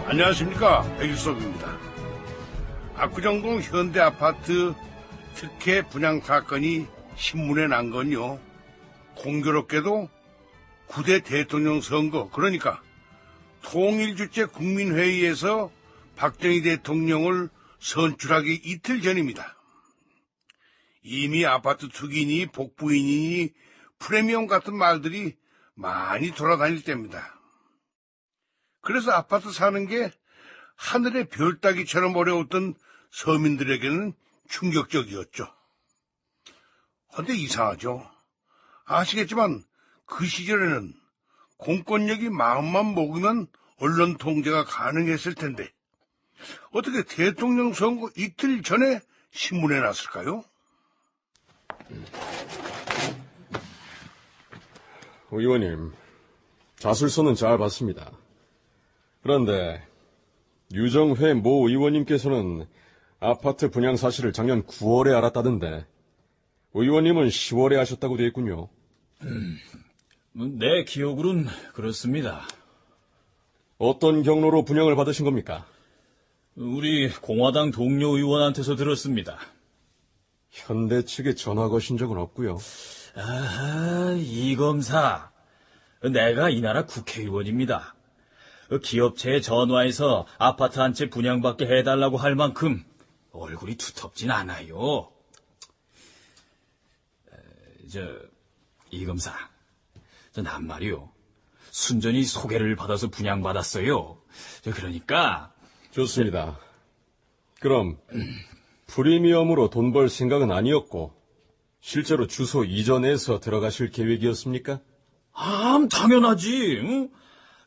안녕하십니까, 백일섭입니다. 압구정동 현대아파트 특혜 분양 사건이 신문에 난 건요, 공교롭게도 9대 대통령 선거, 그러니까 통일주체 국민회의에서 박정희 대통령을 선출하기 이틀 전입니다. 이미 아파트 투기니 복부인이니 프리미엄 같은 말들이 많이 돌아다닐 때입니다. 그래서 아파트 사는 게 하늘의 별 따기처럼 어려웠던 서민들에게는 충격적이었죠. 근데 이상하죠. 아시겠지만 그 시절에는 공권력이 마음만 먹으면 언론 통제가 가능했을 텐데 어떻게 대통령 선거 이틀 전에 신문에 났을까요? 의원님, 자술서는 잘 봤습니다. 그런데 유정회 모 의원님께서는 아파트 분양 사실을 작년 9월에 알았다던데 의원님은 10월에 아셨다고 돼 있군요. 내 기억으론 그렇습니다. 어떤 경로로 분양을 받으신 겁니까? 우리 공화당 동료 의원한테서 들었습니다. 현대 측에 전화 거신 적은 없고요. 아하, 이 검사. 내가 이 나라 국회의원입니다. 기업체에 전화해서 아파트 한 채 분양받게 해달라고 할 만큼 얼굴이 두텁진 않아요. 이 검사. 난 말이요. 순전히 소개를 받아서 분양받았어요. 그러니까. 좋습니다. 그럼 프리미엄으로 돈 벌 생각은 아니었고 실제로 주소 이전해서 들어가실 계획이었습니까? 당연하지. 응?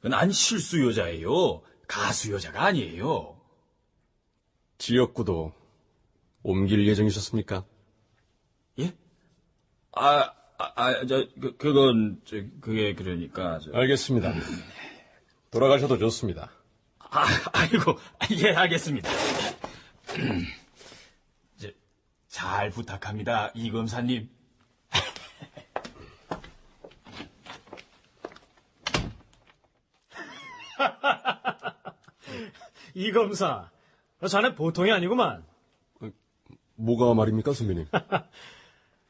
난 실수 여자예요. 가수 여자가 아니에요. 지역구도 옮길 예정이셨습니까? 예? 그게 그러니까. 알겠습니다. 돌아가셔도 좋습니다. 아이고, 예, 알겠습니다. 잘 부탁합니다, 이 검사님. 이 검사, 자네 보통이 아니구만. 뭐가 말입니까, 선배님?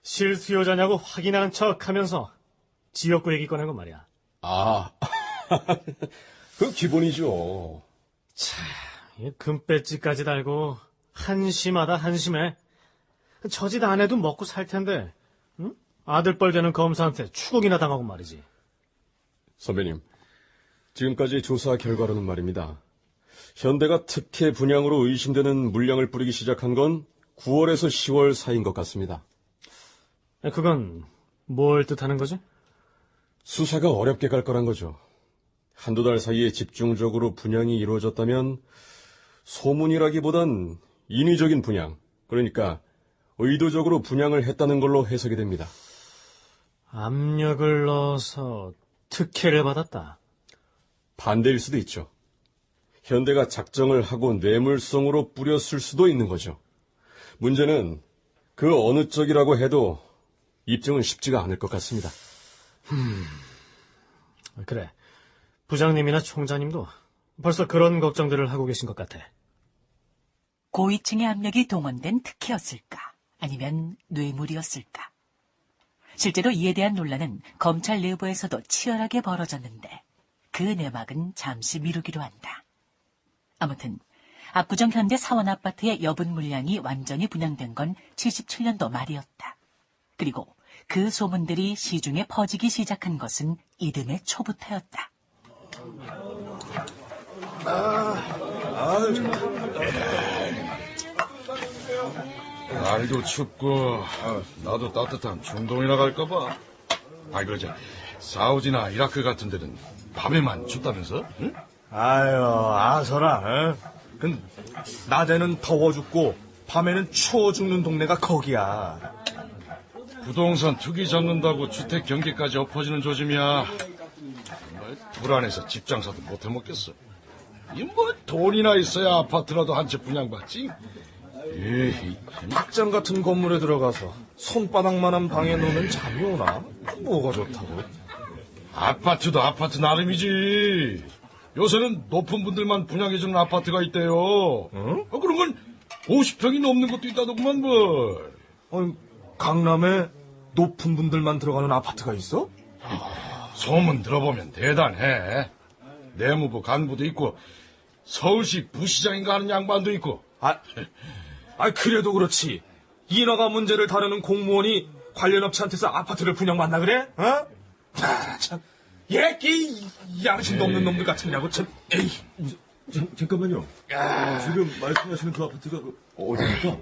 실수요자냐고 확인하는 척하면서 지역구 얘기 꺼낸 건 말이야. 그 기본이죠. 이 금배지까지 달고 한심하다 한심해. 저 짓 안 해도 먹고 살 텐데, 응? 아들뻘 되는 검사한테 추궁이나 당하고 말이지. 선배님, 지금까지 조사 결과로는 말입니다. 현대가 특혜 분양으로 의심되는 물량을 뿌리기 시작한 건 9월에서 10월 사이인 것 같습니다. 그건 뭘 뜻하는 거지? 수사가 어렵게 갈 거란 거죠. 한두 달 사이에 집중적으로 분양이 이루어졌다면 소문이라기보단 인위적인 분양, 그러니까 의도적으로 분양을 했다는 걸로 해석이 됩니다. 압력을 넣어서 특혜를 받았다. 반대일 수도 있죠. 현대가 작정을 하고 뇌물성으로 뿌렸을 수도 있는 거죠. 문제는 그 어느 쪽이라고 해도 입증은 쉽지가 않을 것 같습니다. 그래. 부장님이나 총장님도 벌써 그런 걱정들을 하고 계신 것 같아. 고위층의 압력이 동원된 특혜였을까? 아니면 뇌물이었을까? 실제로 이에 대한 논란은 검찰 내부에서도 치열하게 벌어졌는데 그 내막은 잠시 미루기로 한다. 아무튼 압구정 현대 사원 아파트의 여분 물량이 완전히 분양된 건 77년도 말이었다. 그리고 그 소문들이 시중에 퍼지기 시작한 것은 이듬해 초부터였다. 날도 춥고 나도 따뜻한 중동이나 갈까봐. 그러자 사우디나 이라크 같은 데는 밤에만 춥다면서? 응? 아유, 아서라. 근 낮에는 더워 죽고 밤에는 추워 죽는 동네가 거기야. 부동산 투기 잡는다고 주택 경기까지 엎어지는 조짐이야. 정말 불안해서 집 장사도 못 해먹겠어. 이 뭐 돈이나 있어야 아파트라도 한 채 분양받지. 닭장 같은 건물에 들어가서 손바닥만한 방에 노는 잠이 오나? 뭐가 좋다고? 아파트도 아파트 나름이지. 요새는 높은 분들만 분양해주는 아파트가 있대요. 그런 건 50평이 넘는 것도 있다더구만 뭘. 아니, 강남에 높은 분들만 들어가는 아파트가 있어? 소문 들어보면 대단해. 내무부 간부도 있고 서울시 부시장인가 하는 양반도 있고. 그래도 그렇지. 인허가 문제를 다루는 공무원이 관련 업체한테서 아파트를 분양받나 그래? 참. 얘기 양심도 없는 놈들 같으냐고 참. 에이. 잠깐만요. 지금 말씀하시는 그 아파트가 어디입니까?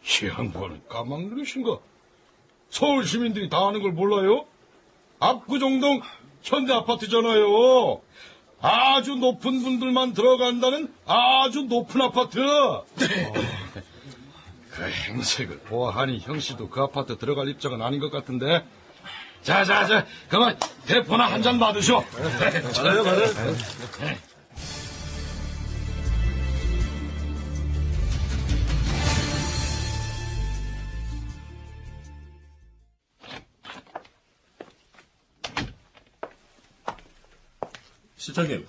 이 양반은 까막누르신가? 서울 시민들이 다 아는 걸 몰라요? 압구정동 현대아파트잖아요. 아주 높은 분들만 들어간다는 아주 높은 아파트. 그 행색을 보아하니 형씨도 그 아파트 들어갈 입장은 아닌 것 같은데. 자, 그만 대포나 한 잔 받으쇼. 받아요. 실장님,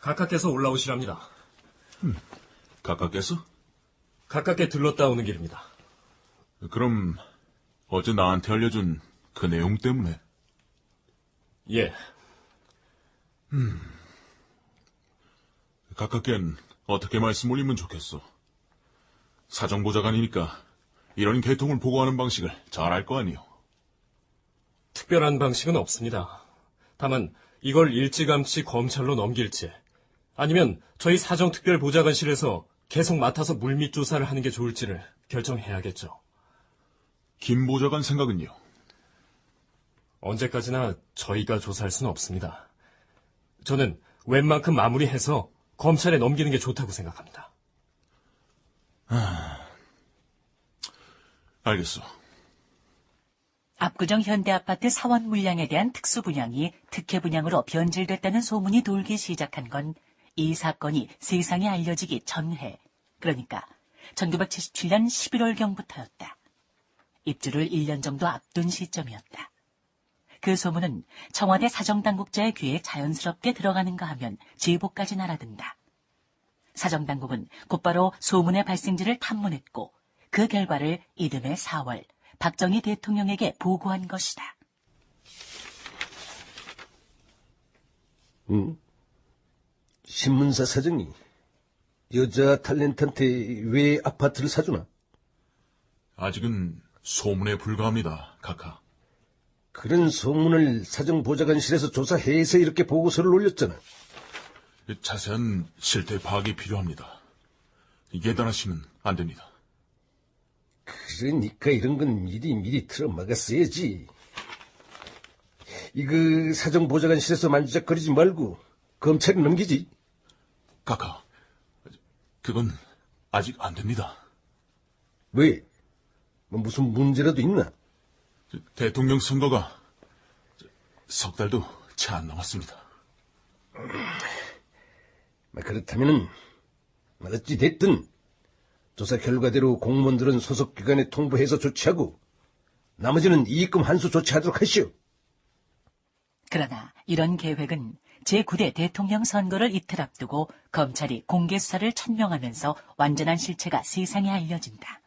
가깝게서 올라오시랍니다. 가깝겠어? 가깝게 들렀다 오는 길입니다. 그럼 어제 나한테 알려준 그 내용 때문에? 예, 가깝겐 어떻게 말씀 올리면 좋겠어. 사정보좌관이니까 이런 개통을 보고하는 방식을 잘 알 거 아니요. 특별한 방식은 없습니다. 다만 이걸 일찌감치 검찰로 넘길지 아니면 저희 사정특별보좌관실에서 계속 맡아서 물밑 조사를 하는 게 좋을지를 결정해야겠죠. 김 보좌관 생각은요? 언제까지나 저희가 조사할 수는 없습니다. 저는 웬만큼 마무리해서 검찰에 넘기는 게 좋다고 생각합니다. 알겠어. 압구정 현대아파트 사원 물량에 대한 특수분양이 특혜분양으로 변질됐다는 소문이 돌기 시작한 건 이 사건이 세상에 알려지기 전해, 그러니까 1977년 11월경부터였다. 입주를 1년 정도 앞둔 시점이었다. 그 소문은 청와대 사정당국자의 귀에 자연스럽게 들어가는가 하면 제보까지 날아든다. 사정당국은 곧바로 소문의 발생지를 탐문했고 그 결과를 이듬해 4월 박정희 대통령에게 보고한 것이다. 신문사 사장이 여자 탤런트한테 왜 아파트를 사주나? 아직은 소문에 불과합니다, 카카. 그런 소문을 사정보좌관실에서 조사해서 이렇게 보고서를 올렸잖아. 자세한 실태 파악이 필요합니다. 예단하시면 안 됩니다. 그러니까 이런 건 미리 틀어막았어야지. 이거 사정보좌관실에서 만지작거리지 말고 검찰에 넘기지. 카카, 그건 아직 안 됩니다. 왜? 뭐 무슨 문제라도 있나? 대통령 선거가 석 달도 채 안 남았습니다. 그렇다면은 어찌 됐든 조사 결과대로 공무원들은 소속 기관에 통보해서 조치하고 나머지는 이익금 환수 조치하도록 하시오. 그러나 이런 계획은 제9대 대통령 선거를 이틀 앞두고 검찰이 공개 수사를 천명하면서 완전한 실체가 세상에 알려진다.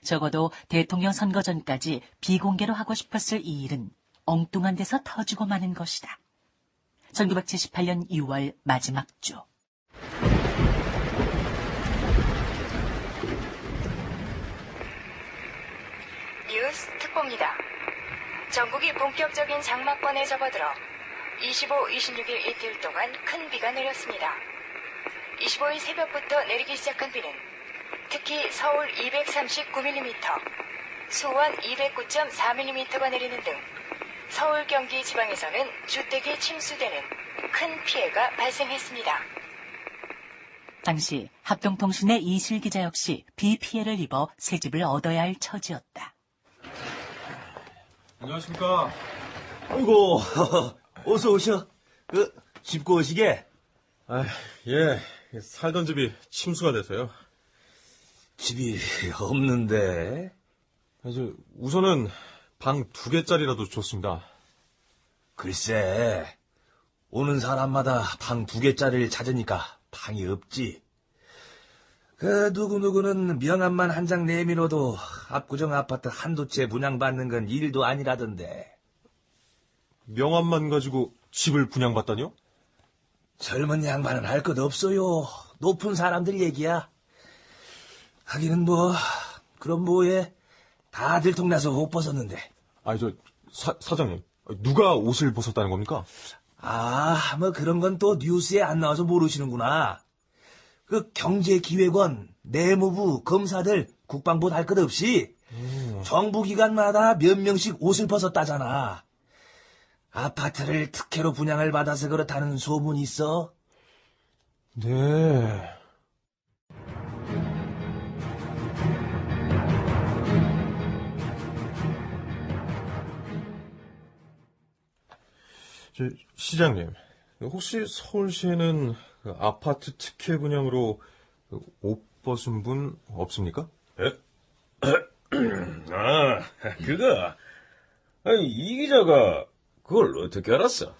적어도 대통령 선거 전까지 비공개로 하고 싶었을 이 일은 엉뚱한 데서 터지고 마는 것이다. 1978년 6월 마지막 주. 뉴스 특보입니다. 전국이 본격적인 장마권에 접어들어 25, 26일 이틀 동안 큰 비가 내렸습니다. 25일 새벽부터 내리기 시작한 비는 특히 서울 239mm, 수원 209.4mm가 내리는 등 서울, 경기 지방에서는 주택이 침수되는 큰 피해가 발생했습니다. 당시 합동통신의 이실 기자 역시 비 피해를 입어 새 집을 얻어야 할 처지였다. 안녕하십니까. 아이고, 어서 오셔. 집 구하시게? 예, 살던 집이 침수가 돼서요. 집이 없는데. 우선은 방 2개짜리라도 좋습니다. 글쎄, 오는 사람마다 방 2개짜리를 찾으니까 방이 없지. 그 누구누구는 명함만 한 장 내밀어도 압구정 아파트 한두 채 분양받는 건 일도 아니라던데. 명함만 가지고 집을 분양받다뇨? 젊은 양반은 할 것 없어요. 높은 사람들 얘기야. 하기는 뭐 그럼 뭐해. 다 들통나서 옷 벗었는데. 아니, 사장님. 누가 옷을 벗었다는 겁니까? 아, 뭐 그런 건 또 뉴스에 안 나와서 모르시는구나. 그 경제기획원, 내무부, 검사들 국방부 할 것 없이 정부기관마다 몇 명씩 옷을 벗었다잖아. 아파트를 특혜로 분양을 받아서 그렇다는 소문이 있어? 네. 시장님, 혹시 서울시에는 그 아파트 특혜 분양으로 옷 벗은 분 없습니까? 그거. 아니, 이 기자가 그걸 어떻게 알았어?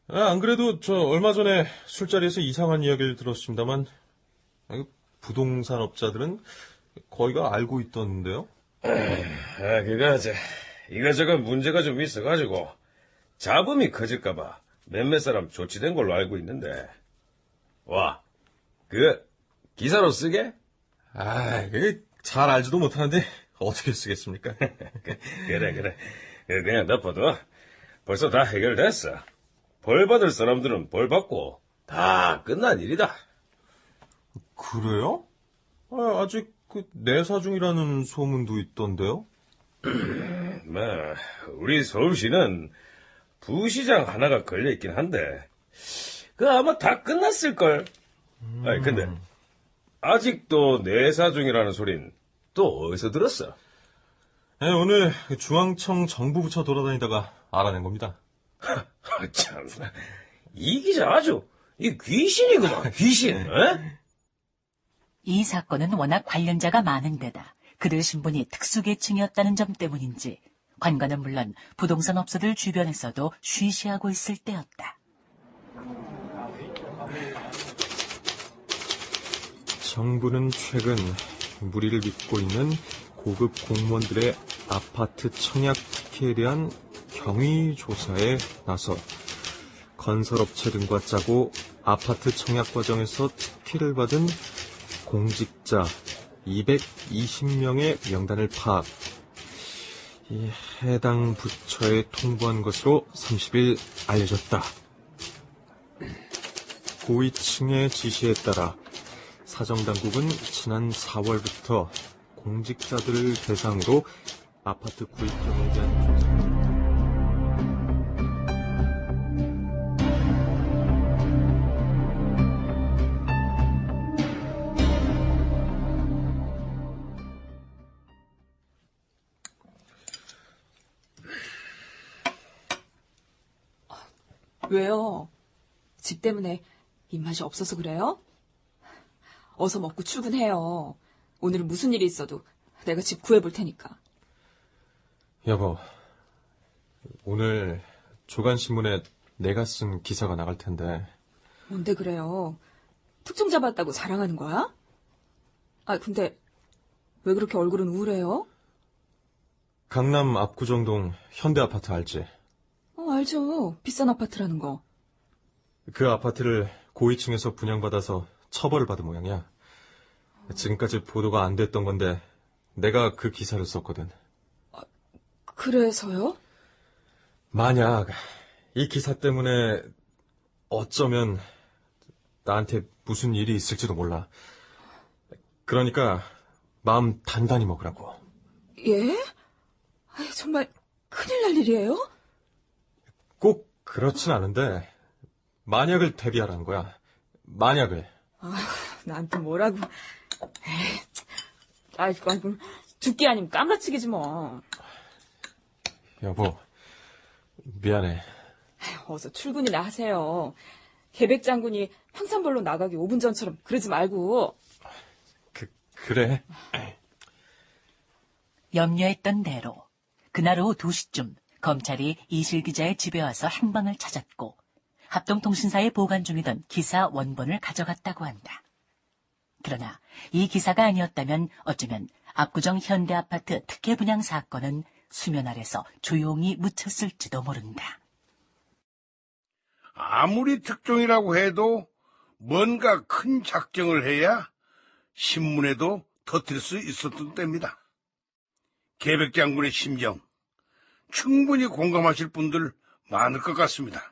안 그래도 저 얼마 전에 술자리에서 이상한 이야기를 들었습니다만 부동산 업자들은 거의가 알고 있던데요? 이거저거 문제가 좀 있어가지고 잡음이 커질까봐 몇몇 사람 조치된 걸로 알고 있는데. 와, 기사로 쓰게? 그게 잘 알지도 못하는데 어떻게 쓰겠습니까? 그래. 그냥 덮어둬. 벌써 다 해결됐어. 벌 받을 사람들은 벌 받고 다 끝난 일이다. 그래요? 아직 내사 중이라는 소문도 있던데요? 우리 서울시는 부시장 하나가 걸려있긴 한데 아마 다 끝났을걸. 근데 아직도 내사 중이라는 소린 또 어디서 들었어? 오늘 중앙청 정부부처 돌아다니다가 알아낸 겁니다. 참나, 이 기자 아주 귀신이구만, 귀신. 이 사건은 워낙 관련자가 많은 데다 그들 신분이 특수계층이었다는 점 때문인지 관관은 물론 부동산 업소들 주변에서도 쉬쉬하고 있을 때였다. 정부는 최근 무리를 빚고 있는 고급 공무원들의 아파트 청약 특혜에 대한 경위 조사에 나서 건설업체 등과 짜고 아파트 청약 과정에서 특혜를 받은 공직자 220명의 명단을 파악, 해당 부처에 통보한 것으로 30일 알려졌다. 고위층의 지시에 따라 사정당국은 지난 4월부터 공직자들을 대상으로 아파트 구입 경우에 대한 조사. 왜요? 집 때문에 입맛이 없어서 그래요? 어서 먹고 출근해요. 오늘은 무슨 일이 있어도 내가 집 구해볼 테니까. 여보, 오늘 조간신문에 내가 쓴 기사가 나갈 텐데. 뭔데 그래요? 특종 잡았다고 자랑하는 거야? 근데 왜 그렇게 얼굴은 우울해요? 강남 압구정동 현대아파트 알지? 알죠. 비싼 아파트라는 거. 그 아파트를 고위층에서 분양받아서 처벌을 받은 모양이야. 지금까지 보도가 안 됐던 건데 내가 그 기사를 썼거든. 그래서요? 만약 이 기사 때문에 어쩌면 나한테 무슨 일이 있을지도 몰라. 그러니까 마음 단단히 먹으라고. 예? 정말 큰일 날 일이에요? 꼭 그렇진 않은데 만약을 대비하라는 거야. 만약을. 나한테 뭐라고. 그럼 죽기 아니면 깜라치기지 뭐. 여보, 미안해. 어서 출근이나 하세요. 계백 장군이 황산벌로 나가기 5분 전처럼 그러지 말고. 그래. 염려했던 대로 그날 오후 2시쯤 검찰이 이실 기자의 집에 와서 행방을 찾았고 합동통신사에 보관 중이던 기사 원본을 가져갔다고 한다. 그러나 이 기사가 아니었다면 어쩌면 압구정 현대아파트 특혜 분양 사건은 수면 아래서 조용히 묻혔을지도 모른다. 아무리 특종이라고 해도 뭔가 큰 작정을 해야 신문에도 터뜨릴 수 있었던 때입니다. 계백 장군의 심정 충분히 공감하실 분들 많을 것 같습니다.